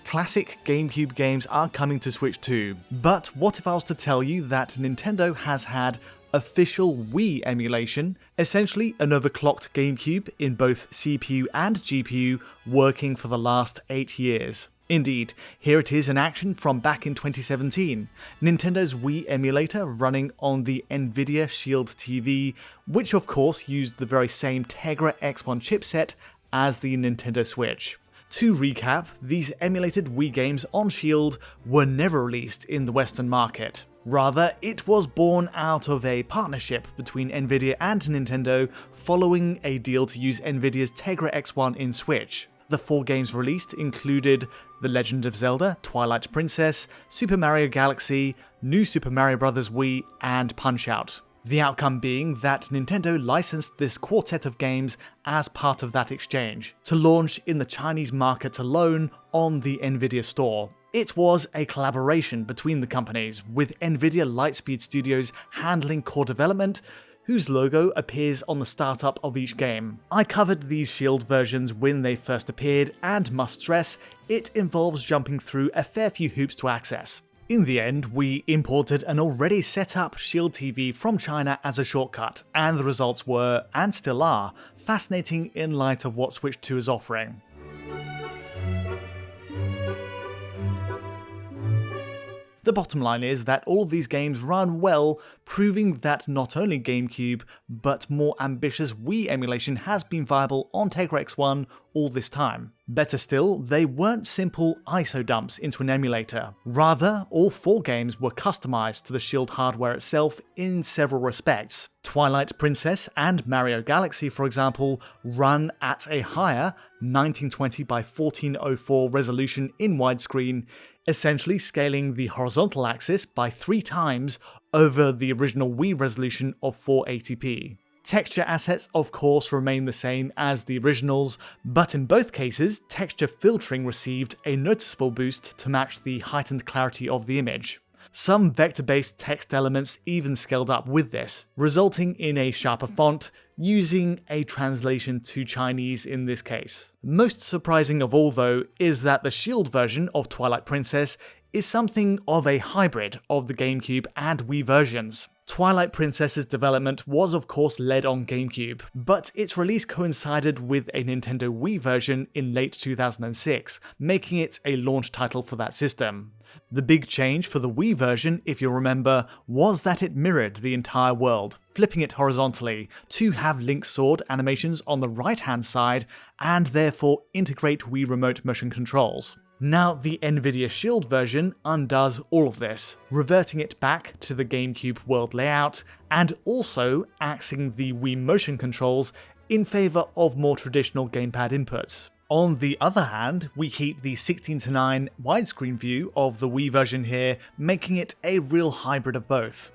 Classic GameCube games are coming to Switch too, but what if I was to tell you that Nintendo has had official Wii emulation, essentially an overclocked GameCube in both CPU and GPU working for the last 8 years. Indeed, here it is in action from back in 2017, Nintendo's Wii emulator running on the Nvidia Shield TV, which of course used the very same Tegra X1 chipset as the Nintendo Switch. To recap, these emulated Wii games on Shield were never released in the Western market. Rather, it was born out of a partnership between Nvidia and Nintendo following a deal to use Nvidia's Tegra X1 in Switch. The 4 games released included The Legend of Zelda, Twilight Princess, Super Mario Galaxy, New Super Mario Bros. Wii, and Punch-Out! The outcome being that Nintendo licensed this quartet of games as part of that exchange, to launch in the Chinese market alone on the Nvidia store. It was a collaboration between the companies, with Nvidia Lightspeed Studios handling core development, whose logo appears on the startup of each game. I covered these Shield versions when they first appeared, and must stress, it involves jumping through a fair few hoops to access. In the end, we imported an already set up Shield TV from China as a shortcut, and the results were, and still are, fascinating in light of what Switch 2 is offering. The bottom line is that all of these games run well, proving that not only GameCube, but more ambitious Wii emulation has been viable on Tegra X1 all this time. Better still, they weren't simple ISO dumps into an emulator. Rather, all 4 games were customized to the Shield hardware itself in several respects. Twilight Princess and Mario Galaxy, for example, run at a higher 1920 by 1404 resolution in widescreen, essentially scaling the horizontal axis by 3 times over the original Wii resolution of 480p. Texture assets of course remain the same as the originals, but in both cases, texture filtering received a noticeable boost to match the heightened clarity of the image. Some vector-based text elements even scaled up with this, resulting in a sharper font, using a translation to Chinese in this case. Most surprising of all though is that the Shield version of Twilight Princess is something of a hybrid of the GameCube and Wii versions. Twilight Princess's development was of course led on GameCube, but its release coincided with a Nintendo Wii version in late 2006, making it a launch title for that system. The big change for the Wii version, if you'll remember, was that it mirrored the entire world, flipping it horizontally to have Link's sword animations on the right-hand side and therefore integrate Wii remote motion controls. Now, the Nvidia Shield version undoes all of this, reverting it back to the GameCube world layout, and also axing the Wii motion controls in favour of more traditional gamepad inputs. On the other hand, we keep the 16:9 widescreen view of the Wii version here, making it a real hybrid of both.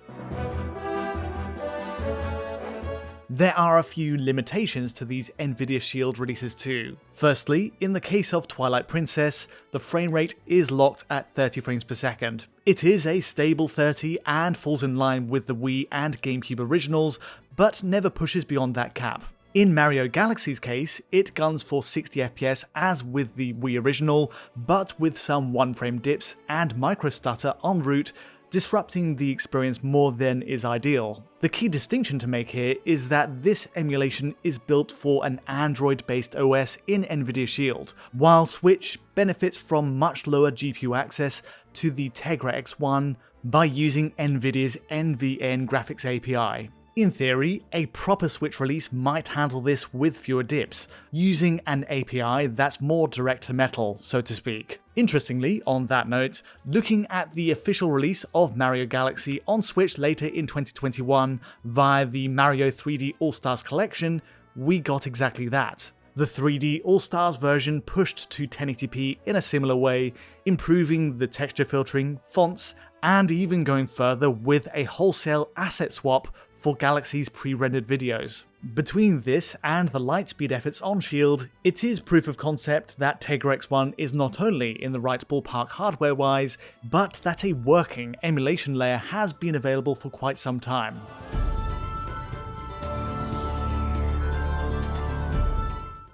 There are a few limitations to these Nvidia Shield releases too. Firstly, in the case of Twilight Princess, the frame rate is locked at 30 frames per second. It is a stable 30 and falls in line with the Wii and GameCube originals, but never pushes beyond that cap. In Mario Galaxy's case, it guns for 60 FPS as with the Wii original, but with some 1-frame dips and micro stutter en route, disrupting the experience more than is ideal. The key distinction to make here is that this emulation is built for an Android-based OS in Nvidia Shield, while Switch benefits from much lower GPU access to the Tegra X1 by using Nvidia's NVN graphics API. In theory, a proper Switch release might handle this with fewer dips, using an API that's more direct to metal, so to speak. Interestingly, on that note, looking at the official release of Mario Galaxy on Switch later in 2021 via the Mario 3D All-Stars collection, we got exactly that. The 3D All-Stars version pushed to 1080p in a similar way, improving the texture filtering, fonts, and even going further with a wholesale asset swap for Galaxy's pre-rendered videos. Between this and the Lightspeed efforts on Shield, it is proof of concept that Tegra X1 is not only in the right ballpark hardware-wise, but that a working emulation layer has been available for quite some time.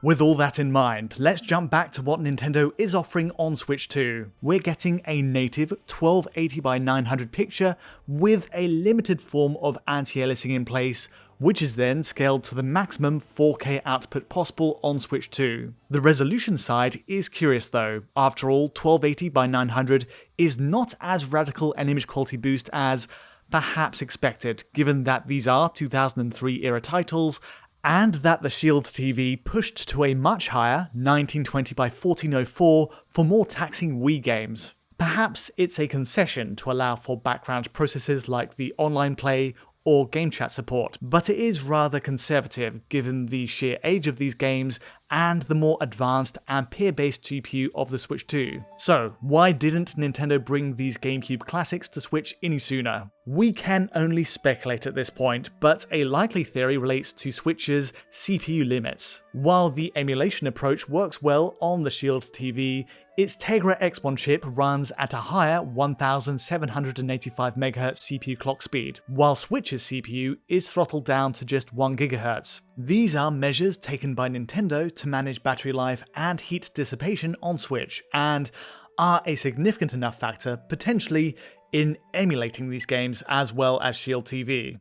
With all that in mind, let's jump back to what Nintendo is offering on Switch 2. We're getting a native 1280 by 900 picture with a limited form of anti-aliasing in place, which is then scaled to the maximum 4K output possible on Switch 2. The resolution side is curious though. After all, 1280 by 900 is not as radical an image quality boost as perhaps expected, given that these are 2003 era titles, and that the Shield TV pushed to a much higher 1920 by 1404 for more taxing Wii games. Perhaps it's a concession to allow for background processes like the online play or game chat support, but it is rather conservative given the sheer age of these games and the more advanced Ampere-based GPU of the Switch 2. So, why didn't Nintendo bring these GameCube classics to Switch any sooner? We can only speculate at this point, but a likely theory relates to Switch's CPU limits. While the emulation approach works well on the Shield TV, its Tegra X1 chip runs at a higher 1785 MHz CPU clock speed, while Switch's CPU is throttled down to just 1 GHz. These are measures taken by Nintendo to manage battery life and heat dissipation on Switch, and are a significant enough factor, potentially, in emulating these games as well as Shield TV.